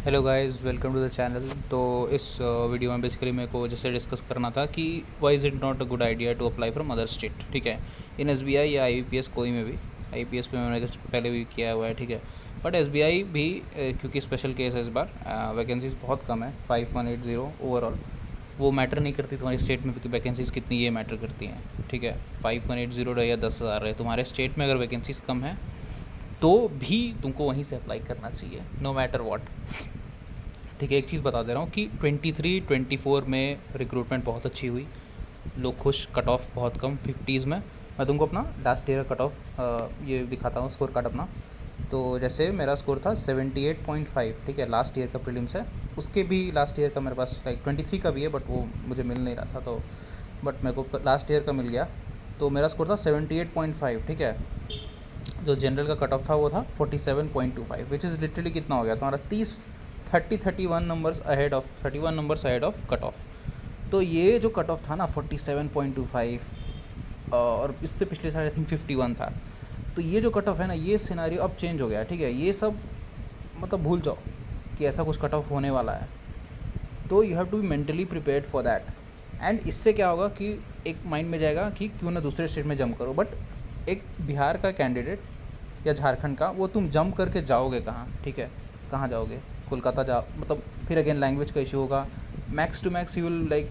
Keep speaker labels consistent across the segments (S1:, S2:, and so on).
S1: Hello guys, welcome to the channel. तो इस video में बेसिकली मेरे को जैसे डिस्कस करना था कि why is it not a good idea to apply from other state. ठीक है, इन एसबीआई या आईबीपीएस कोई में भी। आईबीपीएस पे मैंने कुछ पहले भी किया हुआ है, ठीक है। बट एसबीआई भी क्योंकि स्पेशल केस है इस बार, वैकेंसीज बहुत कम है, 5180 ओवरऑल। वो मैटर नहीं करती तुम्हारी स्टेट में वैकेंसीज़ कितनी, ये मैटर करती हैं। ठीक है, 5180 रहे या 10,000 रहे, तुम्हारे स्टेट में अगर वैकेंसीज़ कम है तो भी तुमको वहीं से अप्लाई करना चाहिए, नो मैटर वॉट। ठीक है, एक चीज़ बता दे रहा हूँ कि 23-24 में रिक्रूटमेंट बहुत अच्छी हुई, लोग खुश, कट ऑफ बहुत कम 50s में। मैं तुमको अपना लास्ट ईयर का कट ऑफ ये दिखाता हूँ, स्कोर कार्ड अपना। तो जैसे मेरा स्कोर था 78.5, ठीक है, लास्ट ईयर का प्रीलिम्स है। उसके भी लास्ट ईयर का मेरे पास लाइक 23 का भी है, बट वो मुझे मिल नहीं रहा था, तो बट मेरे को लास्ट ईयर का मिल गया। तो मेरा स्कोर था 78.5, ठीक है। जो जनरल का कट ऑफ था वो था 47.25, विच इज़ लिटरली कितना हो गया तुम्हारा 31 numbers ahead of 31 numbers ahead of cut off. तो ये जो कट ऑफ था ना 47.25, और इससे पिछले साल आई थिंक 51 था। तो ये जो कट ऑफ है ना, ये सिनारियो अब चेंज हो गया, ठीक है। ये सब मतलब भूल जाओ कि ऐसा कुछ कट ऑफ होने वाला है। तो you have to be mentally prepared for that. And इससे क्या होगा कि एक माइंड में जाएगा कि क्यों ना दूसरे स्टेट में जंप करो। बट एक बिहार का कैंडिडेट या झारखंड का, वो तुम जंप करके जाओगे कहाँ? ठीक है, कहाँ जाओगे? कोलकाता जाओ, मतलब फिर अगेन लैंग्वेज का इशू होगा। Max to max you will like,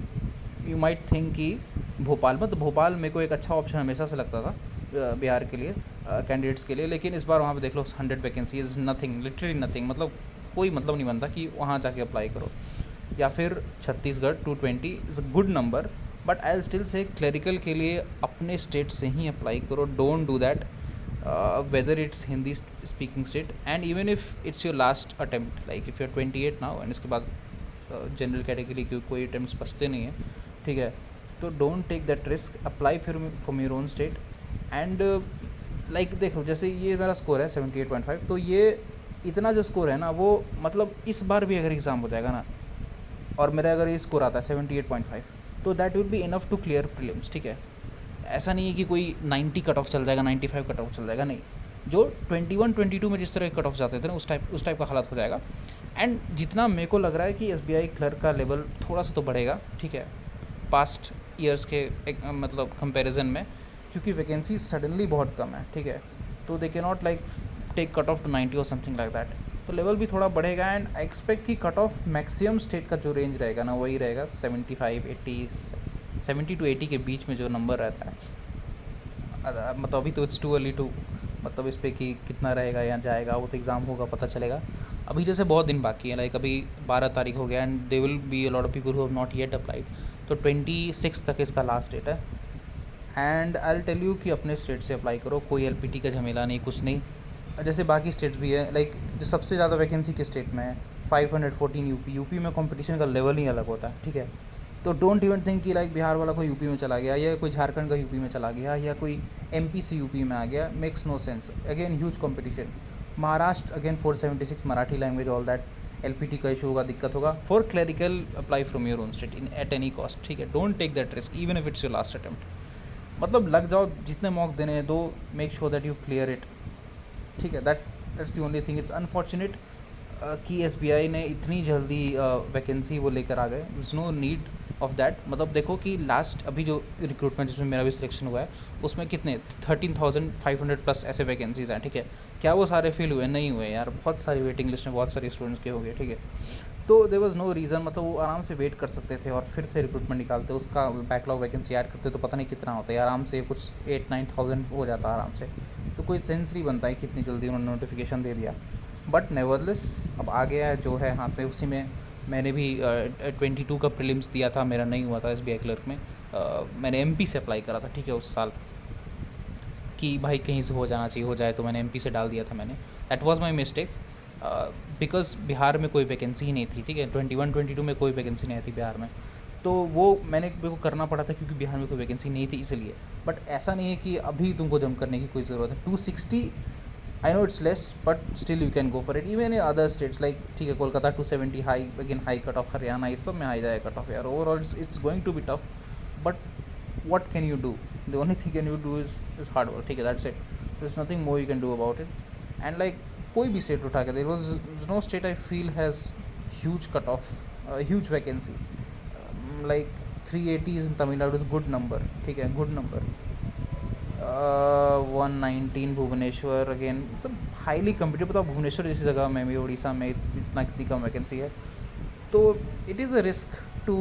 S1: you might think कि भोपाल, मतलब भोपाल मेरे को एक अच्छा ऑप्शन हमेशा से लगता था बिहार के लिए, कैंडिडेट्स के लिए। लेकिन इस बार वहाँ पे देख लो 100 vacancy is nothing, literally nothing. मतलब कोई मतलब नहीं बनता कि वहाँ जाके अप्लाई करो। या फिर Chhattisgarh 220 is a good number, but I will still say clerical के लिए अपने स्टेट से ही अप्लाई करो। Don't do that whether it's Hindi speaking state, and even if it's your last attempt, like if you're 28 now and इसके बाद general category के कोई attempts बचते नहीं हैं, ठीक है, तो don't take that risk, apply from your own state. And like देखो, जैसे ये मेरा स्कोर है 78.5, तो ये इतना जो स्कोर है ना, वो मतलब इस बार भी अगर एग्ज़ाम हो जाएगा ना और मेरा अगर ये स्कोर आता है 78.5, तो that will be enough to clear prelims. ठीक है, ऐसा नहीं है कि कोई 90 कट ऑफ चल जाएगा, 95 कट ऑफ चल जाएगा, नहीं। जो 21-22 में जिस तरह के कट ऑफ जाते थे ना, उस टाइप का हालत हो जाएगा। एंड जितना मेरे को लग रहा है कि एसबीआई क्लर्क का लेवल थोड़ा सा तो बढ़ेगा, ठीक है, पास्ट ईयर्स के मतलब कंपैरिजन में, क्योंकि वैकेंसी सडनली बहुत कम है, ठीक है। तो they can not like take cut off to 90 और समथिंग लाइक दैट। तो लेवल भी थोड़ा बढ़ेगा। एंड आई एक्सपेक्ट कि कट ऑफ मैक्सिमम स्टेट का जो रेंज रहेगा ना, वही रहेगा 75-80, 70-80 के बीच में जो नंबर रहता है। मतलब अभी तो इट्स टू अर्ली टू, मतलब इस पर कि कितना रहेगा या जाएगा, वो तो एग्ज़ाम होगा पता चलेगा। अभी जैसे बहुत दिन बाकी है, लाइक अभी 12 तारीख हो गया, and there will be a lot of people who have not yet applied. तो 26 तक इसका लास्ट डेट है। And I will tell you कि अपने स्टेट से अप्लाई करो, कोई एलपीटी का झमेला नहीं, कुछ नहीं। जैसे बाकी स्टेट्स भी है, लाइक जो सबसे ज़्यादा वैकेंसी के स्टेट में है 514 यूपी में कंपटीशन का लेवल ही अलग होता है, ठीक है। तो डोंट इवन थिंक कि लाइक बिहार वाला कोई यूपी में चला गया, या कोई झारखंड का यूपी में चला गया, या कोई एमपी से यूपी में आ गया, makes no sense. Again huge competition. Maharashtra again 476, Marathi language, all that. LPT का इशू होगा, दिक्कत होगा। For clerical apply from your own state in at any cost, ठीक है। Don't take that risk even if it's your last attempt. मतलब लग जाओ, जितने मॉक देने हैं दो, make sure that you clear it, ठीक है। That's the only thing. It's unfortunate कि एसबीआई ने इतनी जल्दी वैकेंसी वो लेकर आ गए। Is no need of that. मतलब देखो कि लास्ट अभी जो रिक्रूटमेंट जिसमें मेरा भी सिलेक्शन हुआ है, उसमें कितने 13,500 प्लस ऐसे वैकेंसीज़ हैं, ठीक है। क्या वो सारे फिल हुए? नहीं हुए यार, बहुत सारी वेटिंग लिस्ट में बहुत सारे स्टूडेंट्स के हो गए, ठीक है। तो देयर वाज नो रीज़न, मतलब वो आराम से वेट कर सकते थे और फिर से रिक्रूटमेंट निकालते, उसका बैकलॉग वैकेंसी ऐड करते, तो पता नहीं कितना होता है आराम से, कुछ 8-9,000 हो जाता आराम से। तो कोई सेंस नहीं बनता है कि इतनी जल्दी उन्होंने नोटिफिकेशन दे दिया। बट नेवरलेस अब आ गया है जो है हाथ में, उसी में मैंने भी 22 का प्रीलिम्स दिया था, मेरा नहीं हुआ था एसबीआई क्लर्क में। मैंने एमपी से अप्लाई करा था, ठीक है, उस साल, कि भाई कहीं से हो जाना चाहिए, हो जाए, तो मैंने एमपी से डाल दिया था मैंने। That was my mistake, because Bihar में कोई वैकेंसी ही नहीं थी, ठीक है। 21-22 में कोई वैकेंसी नहीं आई थी बिहार में। तो वो मेरे को करना पड़ा था क्योंकि बिहार में कोई वैकेंसी नहीं थी, इसलिए। बट ऐसा नहीं है कि अभी तुमको जंप करने की कोई ज़रूरत है। 260, I know it's less, but still you can go for it. Even in other states like, ठीक है, Kolkata 270 high, again high cut off, Haryana, इस सब में हाई जाएगा कट ऑफ यार। Overall it's going to be tough, but what can you do? The only thing can you do is hard work, ठीक है, that's it. There's nothing more you can do about it. And like कोई भी state उठा के, there was no state I feel has huge cutoff, huge vacancy. Like 380 is in Tamil Nadu is good number, ठीक है, good number. 119 Bhubaneswar again सब highly competitive. बताओ भुवनेश्वर जैसी जगह में भी उड़ीसा में इतना कितनी कम वैकेंसी है. तो it is a risk to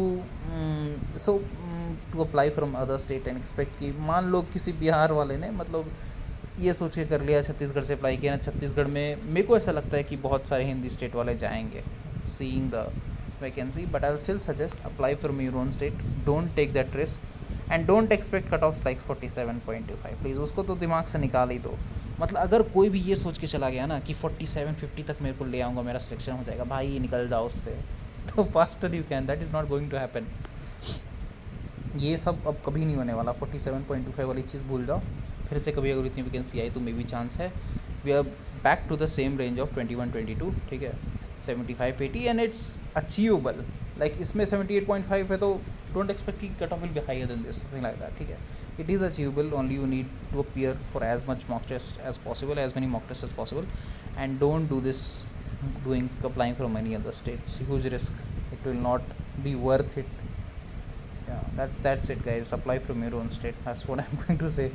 S1: to apply from other state and expect कि मान लो किसी बिहार वाले ने मतलब ये सोच के कर लिया छत्तीसगढ़ से अप्लाई किया ना. छत्तीसगढ़ में मेरे को ऐसा लगता है कि बहुत सारे हिंदी स्टेट वाले जाएंगे seeing the vacancy. But I will still suggest apply from your own state. Don't take that risk and don't expect cut offs like 47.25. Please उसको तो दिमाग से निकाल ही दो. मतलब अगर कोई भी ये सोच के चला गया ना कि 47-50 तक मेरे को ले आऊँगा, मेरा सिलेक्शन हो जाएगा, भाई निकल जाओ उससे. तो faster you can, that is not going to happen. ये सब अब कभी नहीं होने वाला. 47.25 वाली चीज़ भूल जाओ. फिर से कभी अगर इतनी वैकेंसी आई तो मे बी चांस है. We are back to the same range of 21-22, ठीक है, 75-80 एंड इट्स अचीवेबल. लाइक इसमें 78.5 है तो डोंट एक्सपेक्ट कि cut off will be higher than this, something like that, ठीक है. It is achievable, only you need to appear for as much mock test as possible, as many mock test as possible, and don't do this doing applying from any other states. Huge risk. It will not be worth it. Yeah, that's it guys. Apply from your own state. That's what I'm going to say.